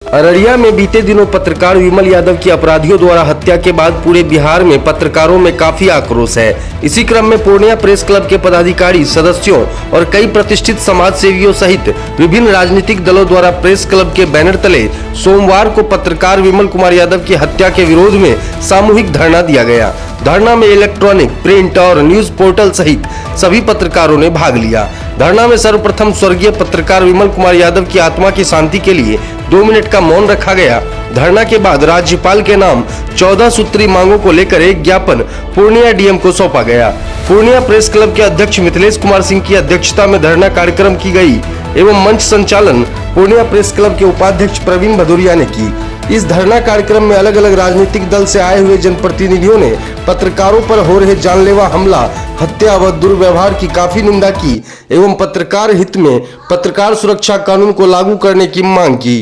अररिया में बीते दिनों पत्रकार विमल यादव की अपराधियों द्वारा हत्या के बाद पूरे बिहार में पत्रकारों में काफी आक्रोश है। इसी क्रम में पूर्णिया प्रेस क्लब के पदाधिकारी, सदस्यों और कई प्रतिष्ठित समाज सेवियों सहित विभिन्न राजनीतिक दलों द्वारा प्रेस क्लब के बैनर तले सोमवार को पत्रकार विमल कुमार यादव की हत्या के विरोध में सामूहिक धरना दिया गया। धरना में इलेक्ट्रॉनिक, प्रिंट और न्यूज पोर्टल सहित सभी पत्रकारों ने भाग लिया। धरना में सर्वप्रथम स्वर्गीय पत्रकार विमल कुमार यादव की आत्मा की शांति के लिए 2 मिनट का मौन रखा गया। धरना के बाद राज्यपाल के नाम 14 सूत्री मांगों को लेकर एक ज्ञापन पूर्णिया डीएम को सौंपा गया। पूर्णिया प्रेस क्लब के अध्यक्ष मिथिलेश कुमार सिंह की अध्यक्षता में धरना कार्यक्रम की गई एवं मंच संचालन पूर्णिया प्रेस क्लब के उपाध्यक्ष प्रवीण भदौरिया ने की। इस धरना कार्यक्रम में अलग अलग राजनीतिक दल से आए हुए जनप्रतिनिधियों ने पत्रकारों पर हो रहे जानलेवा हमला, हत्या व दुर्व्यवहार की काफी निंदा की एवं पत्रकार हित में पत्रकार सुरक्षा कानून को लागू करने की मांग की।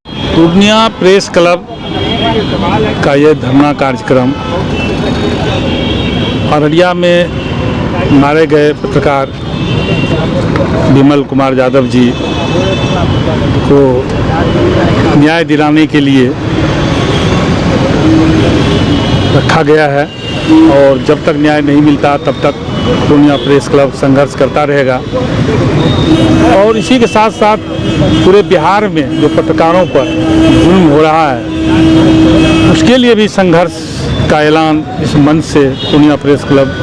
पूर्णिया प्रेस क्लब का यह धरना कार्यक्रम अररिया में मारे गए पत्रकार विमल कुमार यादव जी को न्याय दिलाने के लिए रखा गया है और जब तक न्याय नहीं मिलता तब तक पूर्णिया प्रेस क्लब संघर्ष करता रहेगा। और इसी के साथ साथ पूरे बिहार में जो पत्रकारों पर जुल्म हो रहा है उसके लिए भी संघर्ष का ऐलान इस मंच से पूर्णिया प्रेस क्लब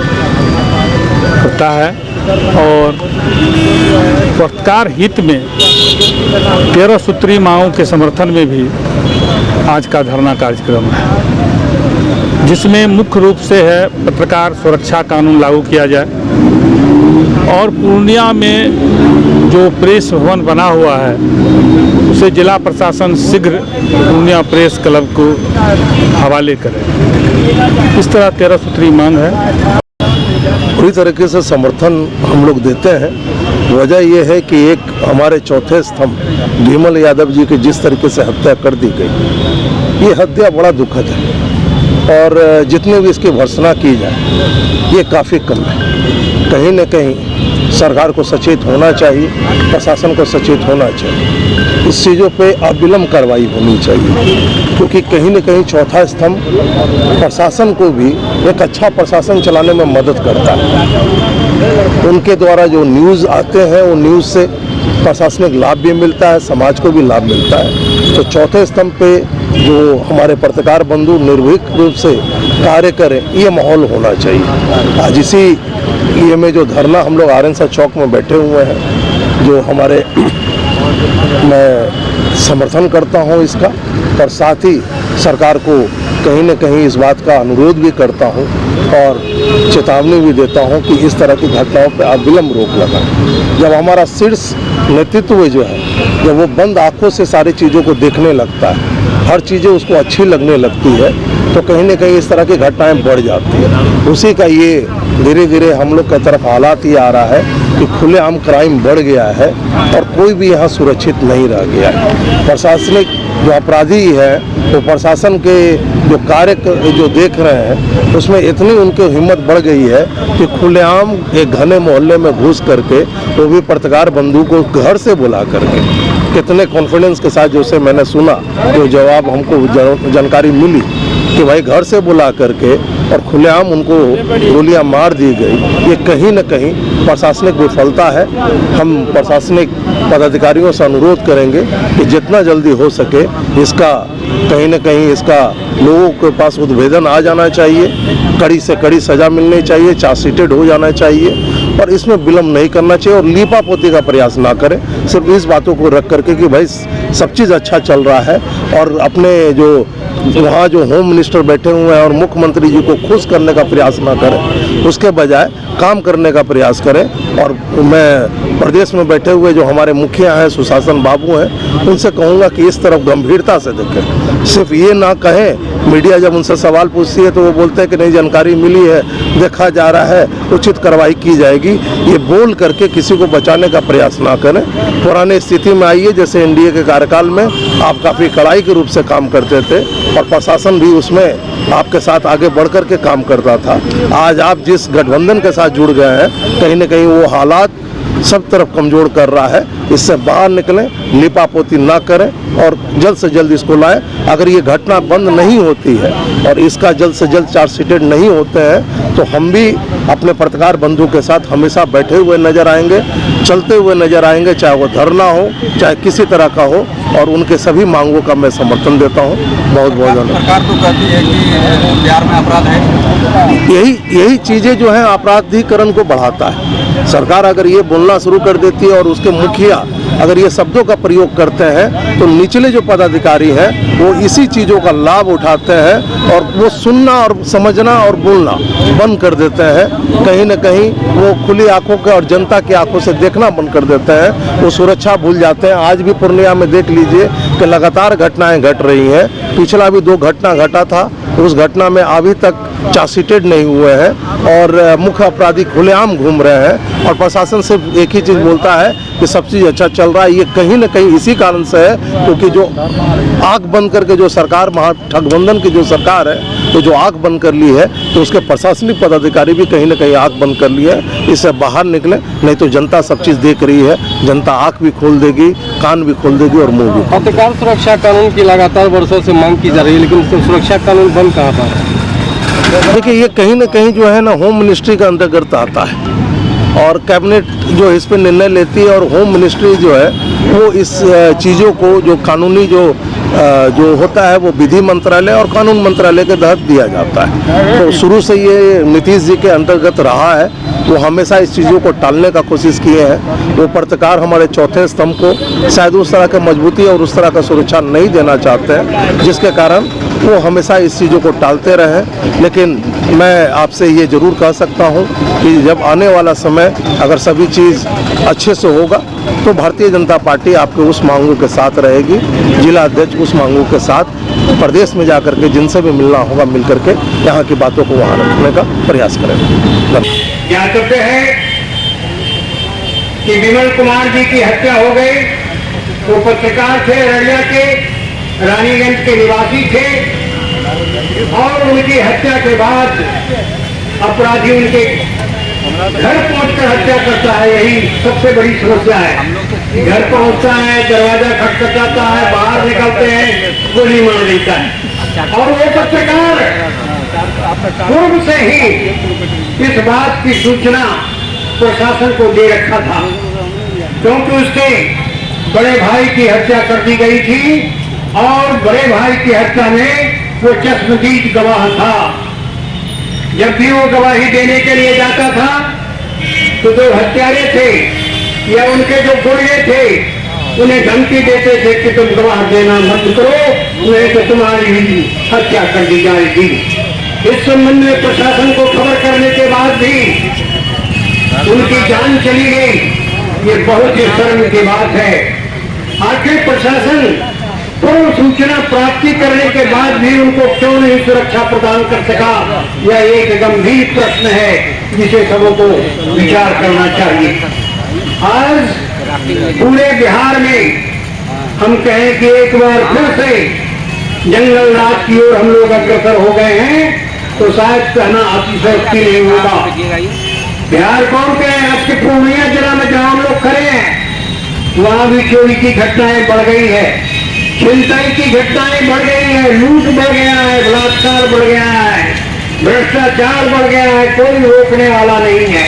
करता है। और पत्रकार हित में 13 सूत्री मांगों के समर्थन में भी आज का धरना कार्यक्रम है, जिसमें मुख्य रूप से है पत्रकार सुरक्षा कानून लागू किया जाए और पूर्णिया में जो प्रेस भवन बना हुआ है उसे जिला प्रशासन शीघ्र पूर्णिया प्रेस क्लब को हवाले करे। इस तरह 13 सूत्री मांग है। पूरी तरीके से समर्थन हम लोग देते हैं। वजह यह है कि एक हमारे चौथे स्तंभ विमल यादव जी की जिस तरीके से हत्या कर दी गई, ये हत्या बड़ा दुखद है और जितनी भी इसकी भर्त्सना की जाए ये काफ़ी कम है। कहीं न कहीं सरकार को सचेत होना चाहिए, प्रशासन को सचेत होना चाहिए, इस चीज़ों पे अविलंब कार्रवाई होनी चाहिए, क्योंकि कहीं न कहीं चौथा स्तंभ प्रशासन को भी एक अच्छा प्रशासन चलाने में मदद करता है। उनके द्वारा जो न्यूज़ आते हैं वो न्यूज़ से प्रशासनिक लाभ भी मिलता है, समाज को भी लाभ मिलता है। तो चौथे स्तंभ पे जो हमारे पत्रकार बंधु निर्भीक रूप से कार्य करें, ये माहौल होना चाहिए। आज इसी ये में जो धरना हम लोग आरएनसा चौक में बैठे हुए हैं, जो हमारे मैं समर्थन करता हूं इसका और साथ ही सरकार को कहीं न कहीं इस बात का अनुरोध भी करता हूं और चेतावनी भी देता हूं कि इस तरह की घटनाओं पर अविलंब रोक लगाएं। जब हमारा शीर्ष नेतृत्व जो है, जब वो बंद आंखों से सारी चीज़ों को देखने लगता है, हर चीज़ें उसको अच्छी लगने लगती है, तो कहीं न कहीं इस तरह की घटनाएं बढ़ जाती है। उसी का ये धीरे धीरे हम लोग की तरफ हालात ही आ रहा है कि खुलेआम क्राइम बढ़ गया है और कोई भी यहाँ सुरक्षित नहीं रह गया है। प्रशासनिक जो अपराधी है वो प्रशासन के जो कार्य जो देख रहे हैं उसमें इतनी उनकी हिम्मत बढ़ गई है कि खुलेआम एक घने मोहल्ले में घुस करके वो भी पत्रकार बंधु को घर से बुला करके, कितने कॉन्फिडेंस के साथ जैसे मैंने सुना जो जवाब हमको जानकारी मिली कि भाई घर से बुला करके और खुलेआम उनको गोलियां मार दी गई, ये कहीं न कहीं प्रशासनिक विफलता है। हम प्रशासनिक पदाधिकारियों से अनुरोध करेंगे कि जितना जल्दी हो सके इसका कहीं न कहीं इसका लोगों के पास उद्भेदन आ जाना चाहिए, कड़ी से कड़ी सज़ा मिलनी चाहिए, चार्जशीटेड हो जाना चाहिए और इसमें विलम्ब नहीं करना चाहिए और लीपापोती का प्रयास ना करें। सिर्फ इस बातों को रख करके कि भाई सब चीज़ अच्छा चल रहा है और अपने जो वहाँ जो होम मिनिस्टर बैठे हुए हैं और मुख्यमंत्री जी को खुश करने का प्रयास ना करें, उसके बजाय काम करने का प्रयास करें। और मैं प्रदेश में बैठे हुए जो हमारे मुखिया हैं, सुशासन बाबू हैं, उनसे कहूँगा कि इस तरफ गंभीरता से देखें। सिर्फ ये ना कहें, मीडिया जब उनसे सवाल पूछती है तो वो बोलते हैं कि नहीं जानकारी मिली है, देखा जा रहा है, उचित कार्रवाई की जाएगी। ये बोल करके किसी को बचाने का प्रयास ना करें। पुराने स्थिति में आइए, जैसे एनडीए के कार्यकाल में आप काफ़ी कड़ाई के रूप से काम करते थे और प्रशासन भी उसमें आपके साथ आगे बढ़ कर के काम करता था। आज आप जिस गठबंधन के साथ जुड़ गए हैं, कहीं न कहीं वो हालात सब तरफ कमजोर कर रहा है। इससे बाहर निकलें, लिपापोती ना करें और जल्द से जल्द इसको लाएं। अगर ये घटना बंद नहीं होती है और इसका जल्द से जल्द चार्जशीटेड नहीं होते हैं तो हम भी अपने पत्रकार बंधु के साथ हमेशा बैठे हुए नजर आएंगे, चलते हुए नजर आएंगे, चाहे वो धरना हो चाहे किसी तरह का हो, और उनके सभी मांगों का मैं समर्थन देता हूँ। बहुत बहुत धन्यवाद। सरकार तो कहती है कि बिहार में अपराध है, यही चीज़ें जो है अपराधीकरण को बढ़ाता है। सरकार अगर ये बोलना शुरू कर देती है और उसके मुखिया अगर ये शब्दों का प्रयोग करते हैं तो निचले जो पदाधिकारी हैं वो इसी चीज़ों का लाभ उठाते हैं और वो सुनना और समझना और बोलना बंद कर देते हैं। कहीं न कहीं वो खुली आंखों के और जनता की आंखों से देखना बंद कर देते हैं, वो सुरक्षा भूल जाते हैं। आज भी पूर्णिया में देख लीजिए कि लगातार घटनाएं घट रही हैं। पिछला भी 2 घटना घटा था, उस घटना में अभी तक चार्जशीटेड नहीं हुए हैं और मुख्य अपराधी खुलेआम घूम रहे हैं और प्रशासन सिर्फ एक ही चीज़ बोलता है कि सब चीज़ अच्छा चल रहा है। ये कहीं न कहीं इसी कारण से है क्योंकि जो आंख बंद करके जो सरकार महागठबंधन की जो सरकार है तो जो आंख बंद कर ली है तो उसके प्रशासनिक पदाधिकारी भी कहीं न कहीं आंख बंद कर ली है। इससे बाहर निकले, नहीं तो जनता सब चीज़ देख रही है, जनता आंख भी खोल देगी, कान भी खोल देगी और मुंह भी। पत्रकार सुरक्षा कानून की लगातार वर्षों से मांग की जा रही है, लेकिन सुरक्षा कानून बन कहाँ पर है? देखिए ये कहीं ना कहीं जो है ना होम मिनिस्ट्री का अंतर्गत आता है और कैबिनेट जो इस पर निर्णय लेती है और होम मिनिस्ट्री जो है वो इस चीज़ों को जो कानूनी जो होता है वो विधि मंत्रालय और कानून मंत्रालय के तहत दिया जाता है। तो शुरू से ये नीतीश जी के अंतर्गत रहा है, वो हमेशा इस चीज़ों को टालने का कोशिश किए हैं। वो पत्रकार हमारे चौथे स्तंभ को शायद उस तरह की मजबूती और उस तरह का सुरक्षा नहीं देना चाहते हैं, जिसके कारण वो हमेशा इस चीज़ों को टालते रहे। लेकिन मैं आपसे ये ज़रूर कह सकता हूँ कि जब आने वाला समय अगर सभी चीज़ अच्छे से होगा तो भारतीय जनता पार्टी आपके उस मांगों के साथ रहेगी। जिला अध्यक्ष उस मांगों के साथ प्रदेश में जाकर के जिनसे भी मिलना होगा मिल करके यहाँ की बातों को वहाँ रखने का प्रयास करेंगे। ज्ञातव्य है कि विमल कुमार जी की हत्या हो गई। वो पत्रकार थे, अररिया के रानीगंज के निवासी थे और उनकी हत्या के बाद अपराधी उनके घर पहुंचकर हत्या करता है। यही सबसे बड़ी समस्या है। घर पहुंचता है, दरवाजा खटखटाता है, बाहर निकलते हैं, गोली मार देता है। और वो पत्रकार पूर्व से ही इस बात की सूचना प्रशासन को दे रखा था क्योंकि उसके बड़े भाई की हत्या कर दी गई थी और बड़े भाई की हत्या में वो चश्मदीद गवाह था। जब भी वो गवाही देने के लिए जाता था तो जो हत्यारे थे या उनके जो गुर्गे थे उन्हें धमकी देते थे कि तुम गवाह देना मत करो, नहीं तो तुम्हारी भी हत्या कर दी जाएगी। इस संबंध में प्रशासन को खबर करने के बाद भी उनकी जान चली गई। ये बहुत ही शर्म की बात है। आखिर प्रशासन पूर्व सूचना प्राप्ति करने के बाद भी उनको क्यों नहीं सुरक्षा प्रदान कर सका, यह एक गंभीर प्रश्न है जिसे सबों को विचार करना चाहिए। आज पूरे बिहार में हम कहें कि एक बार फिर से जंगल राज की ओर हम लोग अग्रसर हो गए हैं तो शायद कहना अतिशयोक्ति नहीं होगा। बिहार कौन कहे, आपके पूर्णिया जिला में जहां हम लोग खड़े हैं वहां भी चोरी की घटनाएं बढ़ गई है, छिनताई की घटनाएं बढ़ गई है, लूट बढ़ गया है, बलात्कार बढ़ गया है, भ्रष्टाचार बढ़ गया है, कोई रोकने वाला नहीं है।